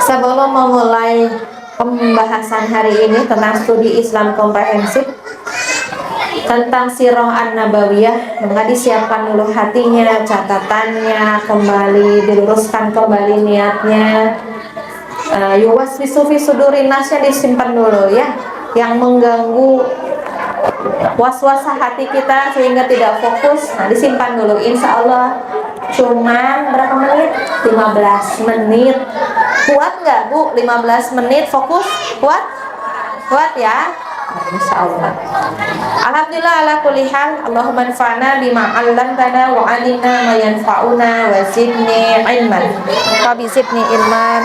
Sebelum memulai pembahasan hari ini tentang studi Islam komprehensif tentang Sirah An-Nabawiyah, maka disiapkan dulu hatinya, catatannya, kembali diluruskan kembali niatnya. Yuwaswisu fi sudurin nasnya disimpan dulu ya, yang mengganggu was-wasah hati kita sehingga tidak fokus. Nah, disimpan dulu. Insya Allah cuma berapa menit? 15 menit. Kuat nggak Bu? 15 menit fokus? Kuat? Kuat ya? Insya Allah. Alhamdulillah ala kulli hal. Allahumma anfa'na bima 'allamtana wa 'allimna ma yanfa'una wa zidni ilman. Wa bi zidni ilman.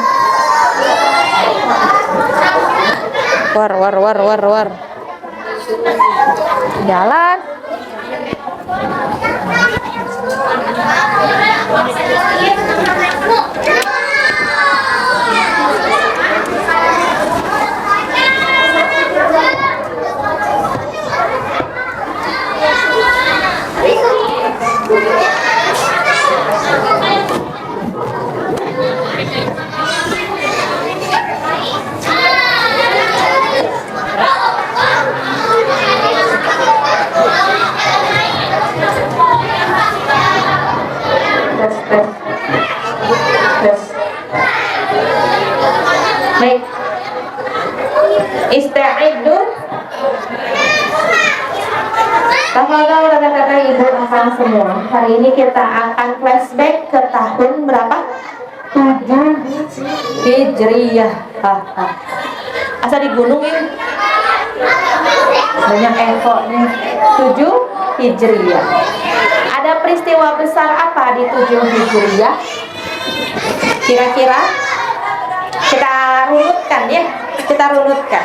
War. Jalan. Baik, ista'iddu. Tafadhal kakak-kakak ibu akang semua. Hari ini kita akan flashback ke tahun berapa? 7 Hijriyah. Asa di gunung ini banyak ekornya. 7 Hijriyah. Ada peristiwa besar apa di 7 Hijriyah? Kira-kira kita runutkan ya. Kita runutkan.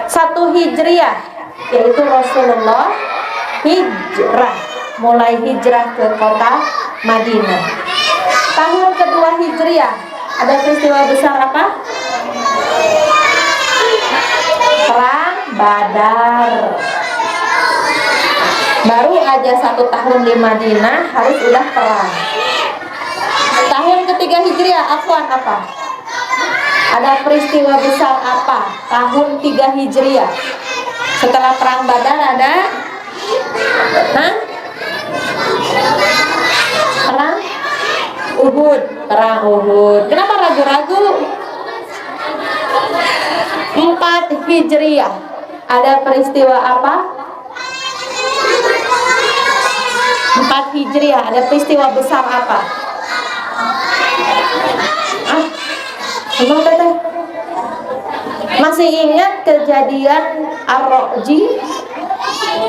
1 Hijriyah yaitu Rasulullah hijrah, mulai hijrah ke kota Madinah. Tahun kedua Hijriyah ada peristiwa besar apa? Perang Badar. Baru aja 1 tahun di Madinah harus udah perang. Tahun ketiga Hijriyah apa? Ada peristiwa besar apa? Tahun 3 Hijriyah. Setelah perang Badar ada Perang Uhud. Kenapa ragu-ragu? 4 Hijriyah. Ada peristiwa apa? 4 Hijriyah. Ada peristiwa besar apa? Masih ingat kejadian Ar-Ra'ji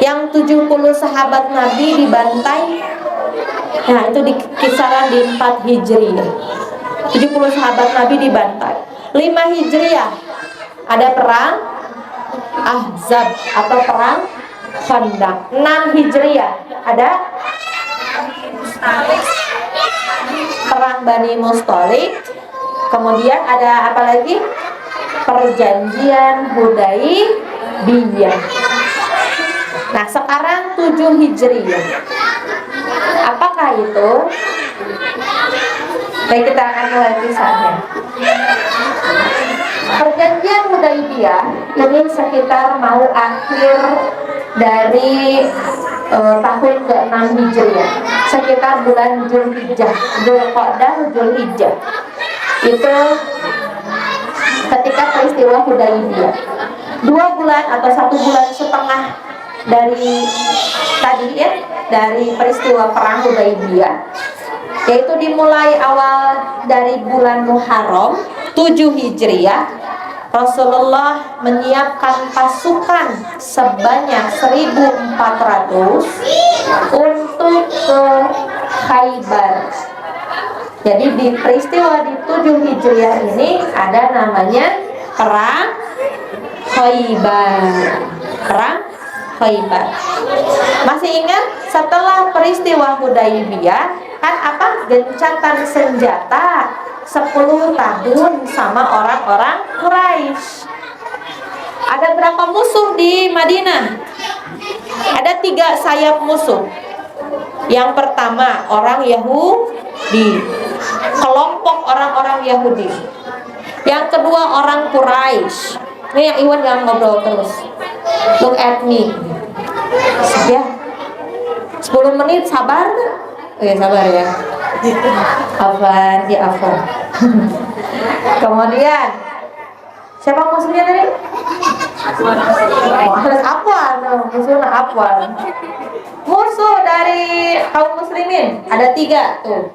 yang 70 sahabat Nabi dibantai? Nah, itu di kisaran di 4 Hijriyah. 70 sahabat Nabi dibantai. 5 Hijriyah ada perang Ahzab atau perang Khandaq. 6 Hijriyah ada perang Bani Mustalik. Kemudian ada apa lagi? Perjanjian Hudaybiyah. Nah, sekarang 7 Hijriyah. Apakah itu? Baik, kita akan mulai kisahnya. Perjanjian Hudaybiyah ini sekitar mau akhir dari tahun ke-6 Hijriyah, sekitar bulan Zulhijjah, Dzulqa'dah, Zulhijjah. Itu ketika peristiwa Hudaybiyah. 2 bulan atau 1 bulan setengah dari tadi ya, dari peristiwa perang Hudaybiyah, yaitu dimulai awal dari bulan Muharram 7 Hijriyah. Rasulullah menyiapkan pasukan sebanyak 1.400 untuk ke Khaybar. Jadi di peristiwa di 7 Hijriyah ini ada namanya perang Khaybar. Perang Khaybar. Masih ingat setelah peristiwa Hudaybiyah kan apa? Gencatan senjata 10 tahun sama orang-orang Quraisy. Ada berapa musuh di Madinah? Ada 3 sayap musuh. Yang pertama orang Yahudi, kelompok orang-orang Yahudi. Yang kedua orang Quraisy. Ini yang Iwan jangan ngobrol terus. Look at me. Ya. 10 menit sabar. Oke, sabar ya. Afwan, ya afwan. Kemudian siapa musuhnya tadi? Afwan, musuhnya Afwan. Musuh dari kaum muslimin ada 3 tuh.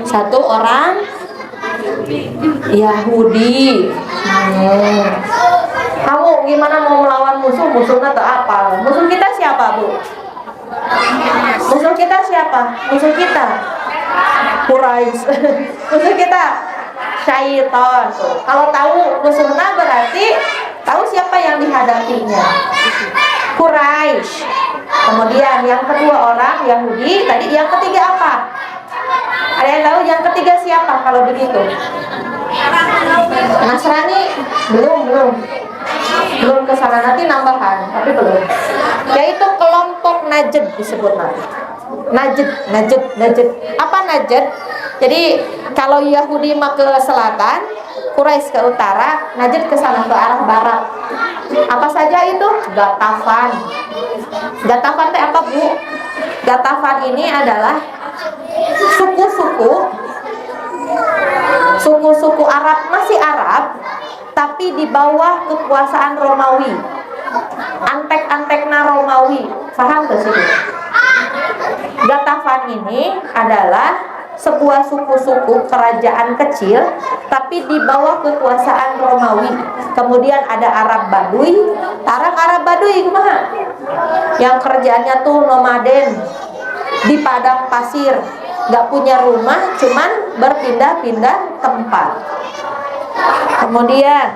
1 orang Yahudi. Kamu gimana mau melawan musuh? Musuhnya atau apa? Musuh kita siapa, Bu? Musuh kita siapa? Musuh kita Quraisy. Musuh kita syaitan. Kalau tahu musuhnya berarti tahu siapa yang dihadapinya. Quraisy. Kemudian yang kedua orang Yahudi. Tadi yang ketiga apa? Ada yang tahu yang ketiga siapa kalau begitu? Nasrani? Belum ke sana, nanti nambahan, tapi belum. Yaitu kelompok Najd disebut nanti. Najd. Apa Najd? Jadi kalau Yahudi mah ke selatan, Quraisy ke utara, Najd ke sana ke arah barat. Apa saja itu? Gatafan. Gatafan itu apa, Bu? Gatafan ini adalah suku-suku Arab, masih Arab, tapi di bawah kekuasaan Romawi. Antek-antekna Romawi. Paham ke sini? Gatafan ini adalah sebuah suku-suku kerajaan kecil tapi di bawah kekuasaan Romawi. Kemudian ada Arab Baduy. Arab Baduy kumaha? Yang kerjaannya tuh nomaden di padang pasir, nggak punya rumah, cuman berpindah-pindah tempat. Kemudian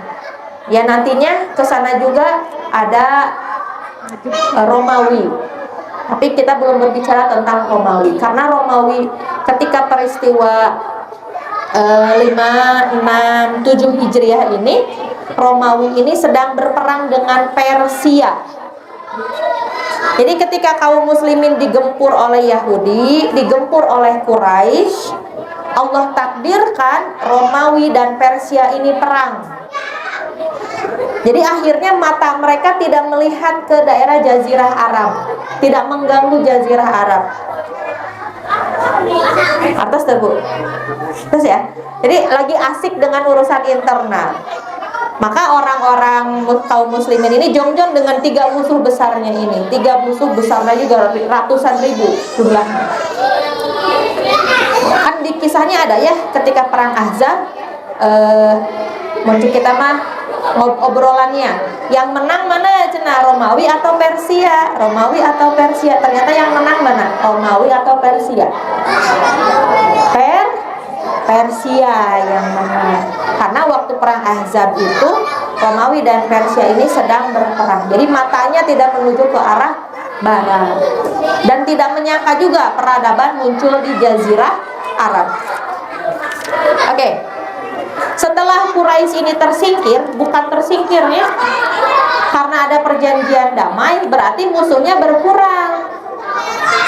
ya nantinya ke sana juga ada Romawi. Tapi kita belum berbicara tentang Romawi karena Romawi ketika peristiwa 5, 6, 7 Hijriah ini, Romawi ini sedang berperang dengan Persia. Jadi ketika kaum muslimin digempur oleh Yahudi, digempur oleh Quraisy, Allah takdirkan Romawi dan Persia ini perang. Jadi akhirnya mata mereka tidak melihat ke daerah Jazirah Arab, tidak mengganggu Jazirah Arab. Atas tuh, Bu. Terus ya. Jadi lagi asik dengan urusan internal. Maka orang-orang kaum muslimin ini jongjon dengan 3 musuh besarnya ini. 3 musuh besarnya juga ratusan ribu jumlahnya. Kan di kisahnya ada ya ketika perang Ahzab, mungkin kita mah obrolannya yang menang mana cenah, Romawi atau Persia? Romawi atau Persia? Ternyata yang menang mana? Romawi atau Persia? Persia yang menang. Karena waktu perang Ahzab itu Romawi dan Persia ini sedang berperang. Jadi matanya tidak menuju ke arah barat. Dan tidak menyangka juga peradaban muncul di Jazirah Arab. Oke. Setelah Quraisy ini tersingkir, bukan tersingkir ya, karena ada perjanjian damai, berarti musuhnya berkurang.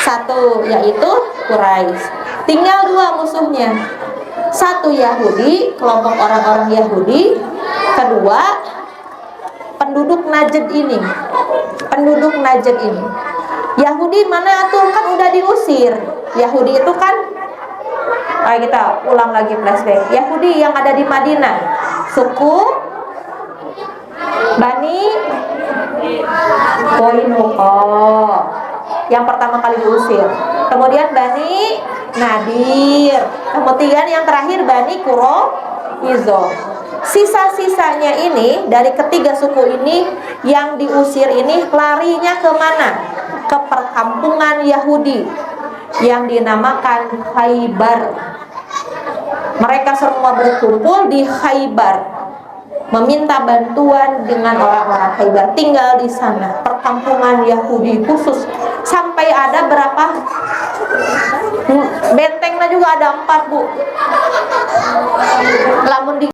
1 yaitu Quraisy. Tinggal 2 musuhnya. 1 Yahudi, kelompok orang-orang Yahudi. 2 penduduk Najd ini. Yahudi mana tuh, kan udah diusir. Yahudi itu kan, kita ulang lagi flashback. Yahudi yang ada di Madinah, suku Bani Qainuqa yang pertama kali diusir. Kemudian Bani Nadir. Kemudian yang terakhir Bani Quraizo. Sisa-sisanya ini dari ketiga suku ini yang diusir ini larinya ke mana? Ke perkampungan Yahudi yang dinamakan Khaybar. Mereka semua berkumpul di Khaybar, meminta bantuan dengan orang-orang Khaybar, tinggal di sana, perkampungan Yahudi khusus. Sampai ada berapa? Bentengnya juga ada 4, Bu. Lamun di